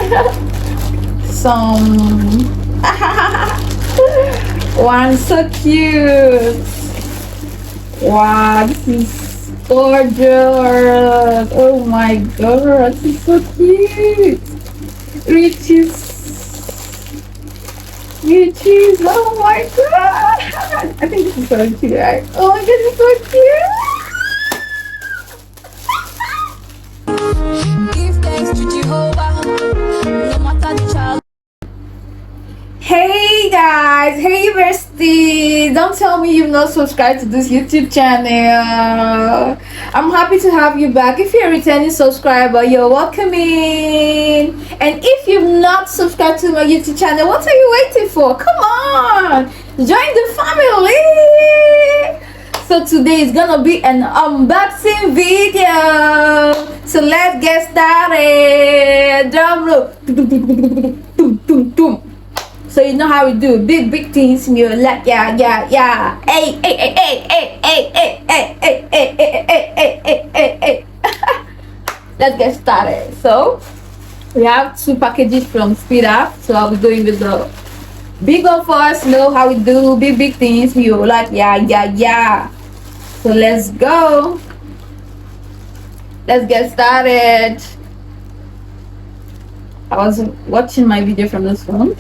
Some one so cute. Wow, this is gorgeous. Oh my god, this is so cute. Riches. Oh my god. I think this is so cute, right? Oh my god, it's so cute. Give thanks to Jehovah, no matter the child. Hey guys, hey besties, don't tell me you've not subscribed to this YouTube channel. I'm happy to have you back. If you're a returning subscriber, you're welcome in. And if you've not subscribed to my YouTube channel, what are you waiting for? Come on, join the family. So today is gonna be an unboxing video. So let's get started. Drum roll. So you know how we do big things, and you're like yeah. Hey. Let's get started. So we have 2 packages from Speedaf. So I'll be going with the big one first. You know how we do big things, you're like yeah. So let's go. Let's get started. I was watching my video from this phone.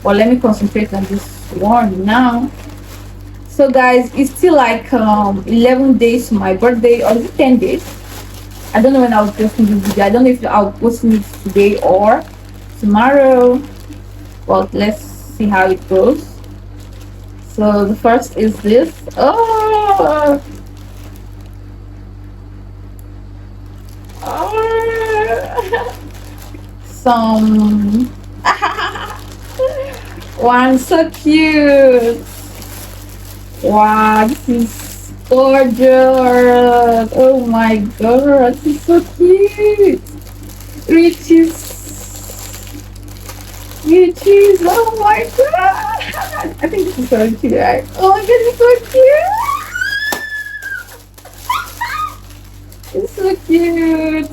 Well, let me concentrate on this one now. So guys, it's still like 11 days to my birthday, or is it 10 days? I don't know when I'll post this video. I don't know if I'll post it today or tomorrow. Well, let's see how it goes. So the first is this. Some one so cute. Wow, this is gorgeous. Oh my god, this is so cute. Riches. Oh my god. I think this is so cute, right? Oh my god, it's so cute. It's so cute.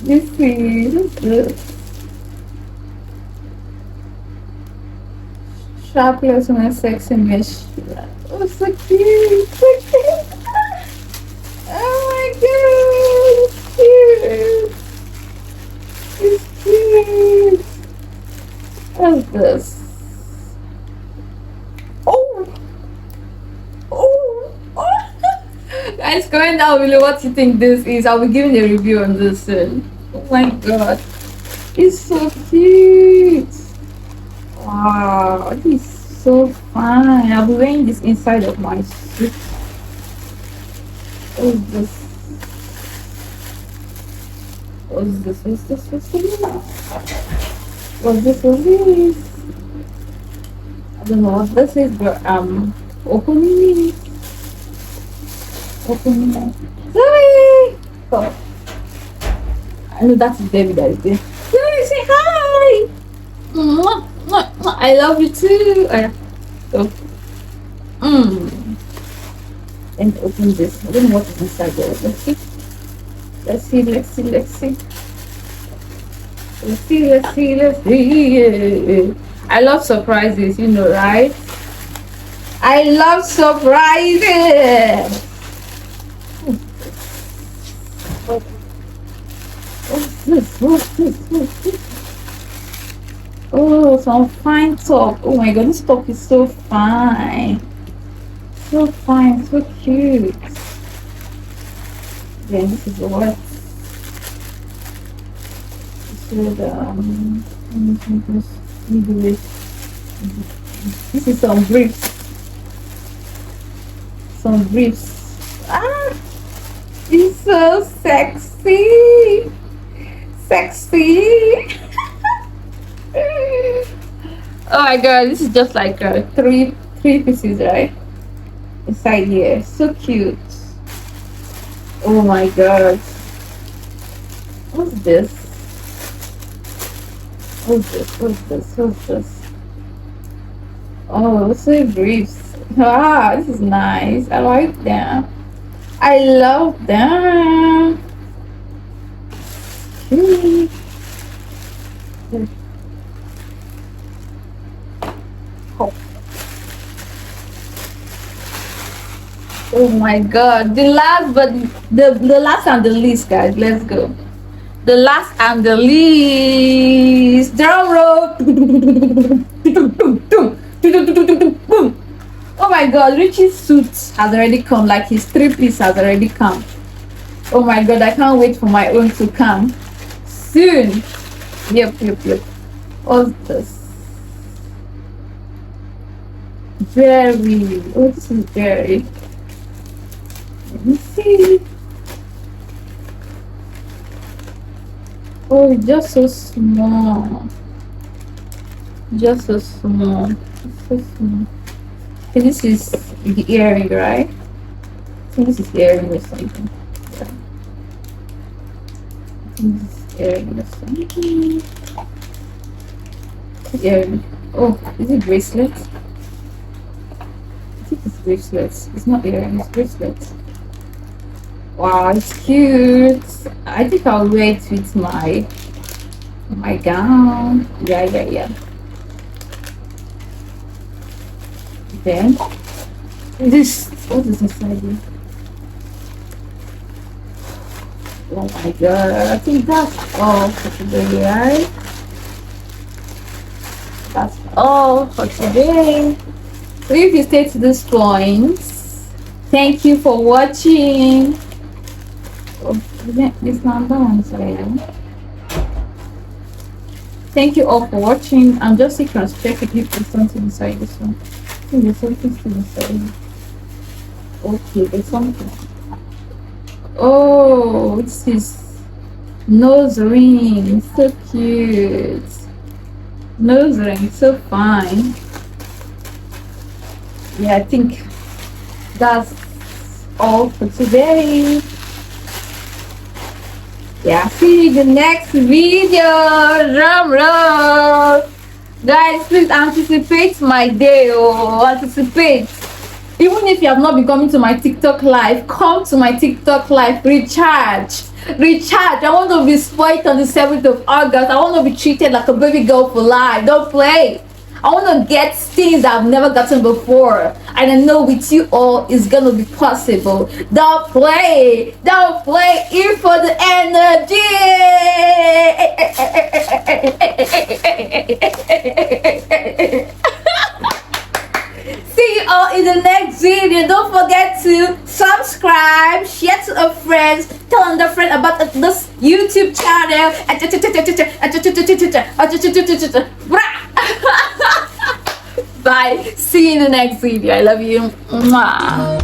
You see, this. Sharpless and a sexy mesh. Oh, so cute. Oh my god, it's cute. What's this? Oh. Guys, comment down below what you think this is. I'll be giving a review on this soon. Oh my god, it's so cute. Wow, this is so fun. I'll be wearing this inside of my suit. What's this? I don't know what this is, but opening it. Zoe! Oh. I know that's David that is there. Zoe, say hi! I love you too. And open this. I don't know what is inside there. Let's see. I love surprises, you know, right? I love surprises. What's this? Oh, some fine top. Oh my god, this top is so fine. So cute. Then this is what. This is some briefs. Ah, it's so sexy. Oh my god, this is just like three pieces, right? Inside here, so cute. Oh my god, what's this? Oh, so briefs. Ah, this is nice. I like them. I love them. Oh. Oh my god. The last but the last and the least, guys. Let's go. The last and the least. Drum roll. Oh my god, Richie's suit has already come. Like his 3-piece has already come. Oh my god, I can't wait for my own to come soon. Yep. What's this? Very. Oh, this is very. Let me see. Oh, it's just so small. Just so small. It's so small. Okay, this is the earring, right? I think this is the earring or something. Yeah. I think this is the earring or something. Earring. Oh, is it bracelet? I think it's bracelets. It's not earring, it's bracelets. Wow, it's cute. I think I'll wear it with my gown. Yeah. Then this, what is inside here? Oh my god, I think that's all for today, right? That's all for today. So if you stay to this point, thank you for watching. Oh, this number one's already. Thank you all for watching. I'm just check if there's something inside this one. I think there's something still inside. Okay, there's something. Oh, it's his nose ring. So cute. Nose ring, so fine. Yeah, I think that's all for today. Yeah, see you in the next video. Drum roll. Guys, please anticipate my day. Oh, anticipate. Even if you have not been coming to my TikTok live, come to my TikTok live. Recharge. I want to be spoiled on the 7th of August. I want to be treated like a baby girl for life. Don't play. I want to get things that I've never gotten before. And I know with you all, it's going to be possible. Don't play. In for the energy. See you all in the next video. Don't forget to subscribe, share to a friend, tell another friend about this YouTube channel. Bye. See you in the next video. I love you. Mwah.